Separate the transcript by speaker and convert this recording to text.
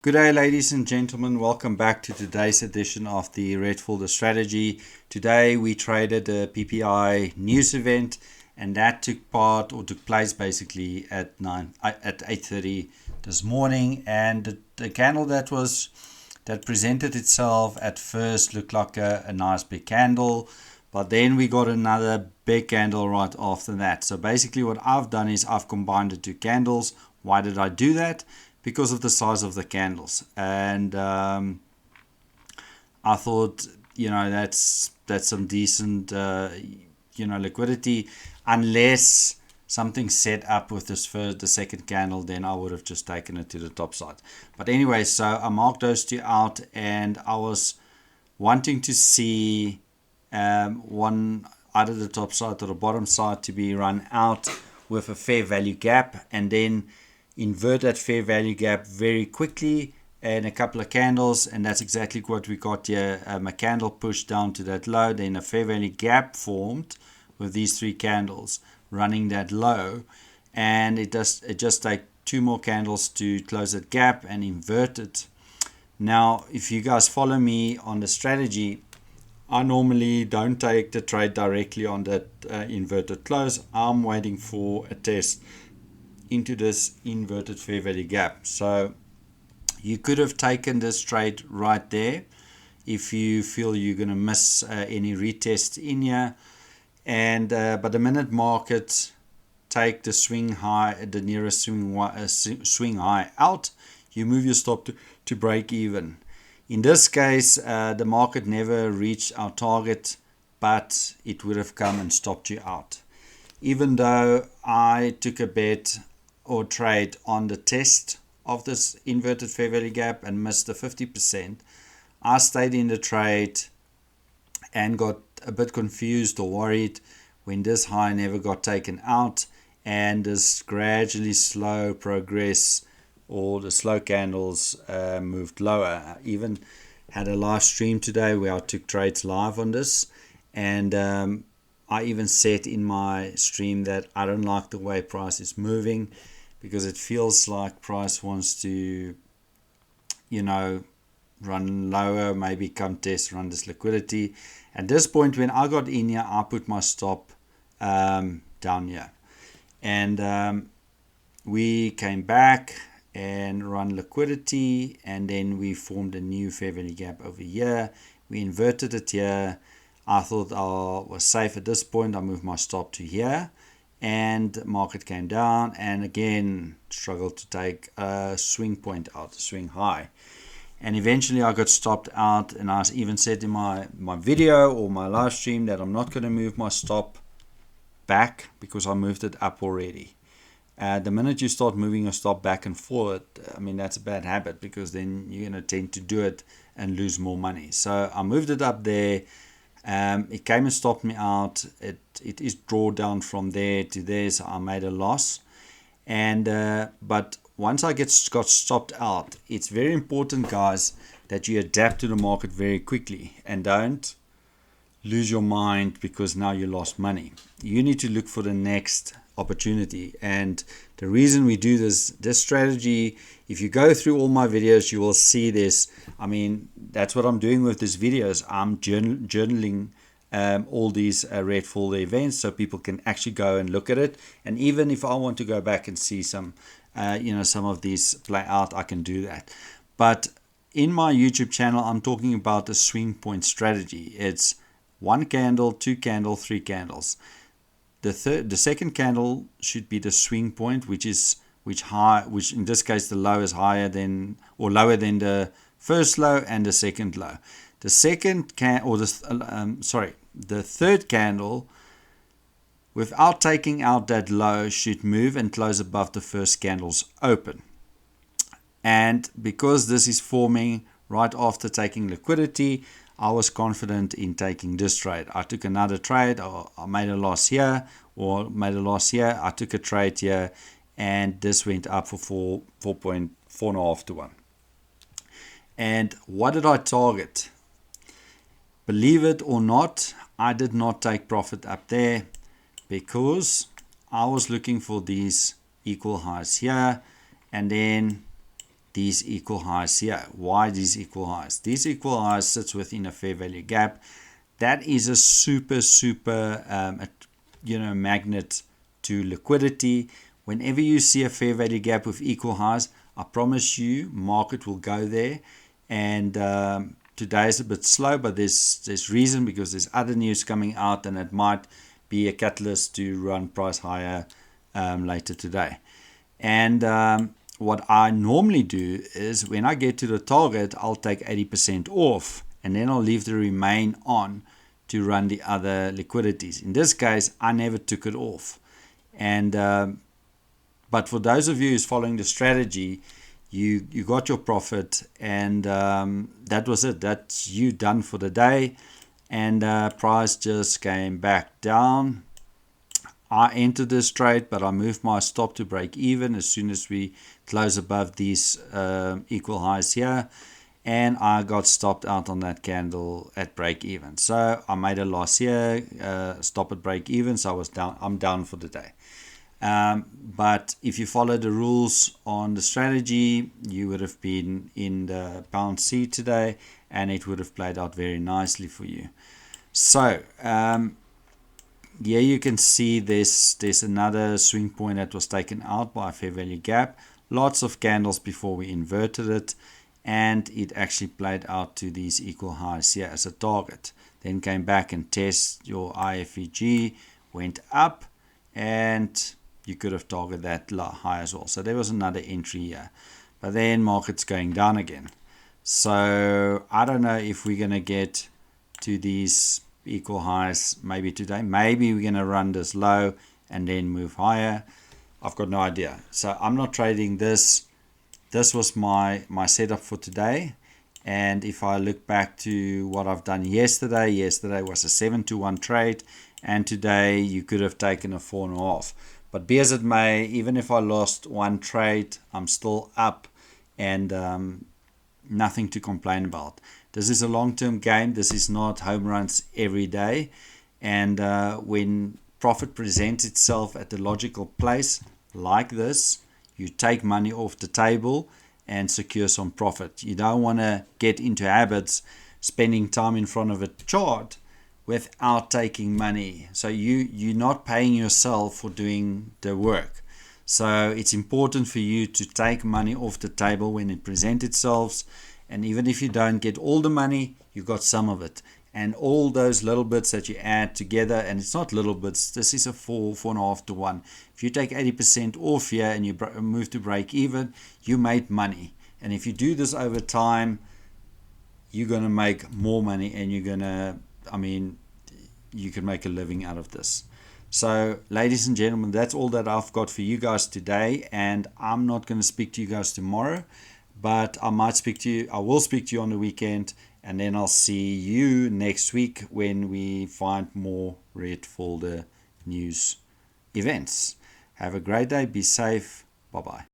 Speaker 1: Good day, ladies and gentlemen. Welcome back to today's edition of the Red Folder Strategy. Today we traded a PPI news event, and that took place basically at 8:30 this morning. And the candle that presented itself at first looked like a nice big candle, but then we got another big candle right after that. So basically, what I've done is I've combined the two candles. Why did I do that? Because of the size of the candles, and I thought, that's some decent liquidity, unless something set up with the second candle, then I would have just taken it to the top side. But anyway, so I marked those two out, and I was wanting to see one, either the top side or the bottom side, to be run out with a fair value gap, and then invert that fair value gap very quickly and a couple of candles, and that's exactly what we got here. A candle pushed down to that low, then a fair value gap formed with these three candles running that low, and it just take two more candles to close that gap and invert it. Now, if you guys follow me on the strategy, I normally don't take the trade directly on that inverted close. I'm waiting for a test into this inverted fair value gap. So you could have taken this trade right there if you feel you're going to miss any retests in here. And but the minute market take the swing high, the nearest swing high out, you move your stop to break even. In this case, the market never reached our target, but it would have come and stopped you out. Even though I took a bet or trade on the test of this inverted fair value gap and missed the 50%, I stayed in the trade and got a bit confused or worried when this high never got taken out, and this gradually slow progress, or the slow candles moved lower. I even had a live stream today where I took trades live on this, and I even said in my stream that I don't like the way price is moving, because it feels like price wants to, run lower, maybe come test, run this liquidity. At this point, when I got in here, I put my stop down here. And we came back and run liquidity, and then we formed a new fair value gap over here. We inverted it here. I thought I was safe at this point. I moved my stop to here, and market came down and again struggled to take a swing point out, a swing high. And eventually I got stopped out, and I even said in my video or my live stream that I'm not going to move my stop back because I moved it up already. The minute you start moving your stop back and forward, that's a bad habit, because then you're going to tend to do it and lose more money. So I moved it up there. It came and stopped me out. It is draw down from there to there, so I made a loss. And but once I got stopped out, it's very important, guys, that you adapt to the market very quickly and don't lose your mind because now you lost money. You need to look for the next opportunity. And the reason we do this strategy, if you go through all my videos, you will see this. That's what I'm doing with these videos. I'm journaling all these red folder events, so people can actually go and look at it. And even if I want to go back and see some of these play out, I can do that. But in my YouTube channel, I'm talking about the swing point strategy. It's one candle, two candle, three candles. The second candle should be the swing point, which in this case the low is higher than or lower than the first low and the second low. The third candle, without taking out that low, should move and close above the first candle's open. And because this is forming right after taking liquidity, I was confident in taking this trade. I took another trade, or I made a loss here, or made a loss here. I took a trade here, and this went up for 4.5 to 1. And what did I target? Believe it or not, I did not take profit up there, because I was looking for these equal highs here, and then these equal highs here. Why these equal highs? These equal highs sits within a fair value gap. That is a super magnet to liquidity. Whenever you see a fair value gap with equal highs, I promise you market will go there. And today is a bit slow, but there's reason, because there's other news coming out, and it might be a catalyst to run price higher later today. And what I normally do is, when I get to the target, I'll take 80% off, and then I'll leave the remain on to run the other liquidities. In this case, I never took it off. And but for those of you who's following the strategy, you got your profit, and that was it. That's you done for the day. And price just came back down. I entered this trade, but I moved my stop to break even as soon as we close above these equal highs here, and I got stopped out on that candle at break even. So I made a loss here, stop at break even, so I'm down for the day. But if you follow the rules on the strategy, you would have been in the pound C today, and it would have played out very nicely for you. So here you can see there's another swing point that was taken out by a fair value gap. Lots of candles before we inverted it, and it actually played out to these equal highs here as a target. Then came back and test your IFEG, went up, and you could have targeted that high as well. So there was another entry here. But then market's going down again. So I don't know if we're going to get to these equal highs maybe today. Maybe we're going to run this low and then move higher. I've got no idea. So I'm not trading this. This was my setup for today. And if I look back to what I've done yesterday was a 7-to-1 trade. And today you could have taken a 4.5. But be as it may, even if I lost one trade, I'm still up, and nothing to complain about. This is a long-term game. This is not home runs every day. And when profit presents itself at the logical place like this, you take money off the table and secure some profit. You don't want to get into habits spending time in front of a chart without taking money. So you're not paying yourself for doing the work. So it's important for you to take money off the table when it presents itself. And even if you don't get all the money, you got some of it. And all those little bits that you add together, and it's not little bits, this is a 4.5 to 1. If you take 80% off here and you move to break even, you made money. And if you do this over time, you're going to make more money, and you're going to, you can make a living out of this. So, ladies and gentlemen, that's all that I've got for you guys today. And I'm not going to speak to you guys tomorrow, but I will speak to you on the weekend. And then I'll see you next week when we find more red folder news events. Have a great day. Be safe. Bye-bye.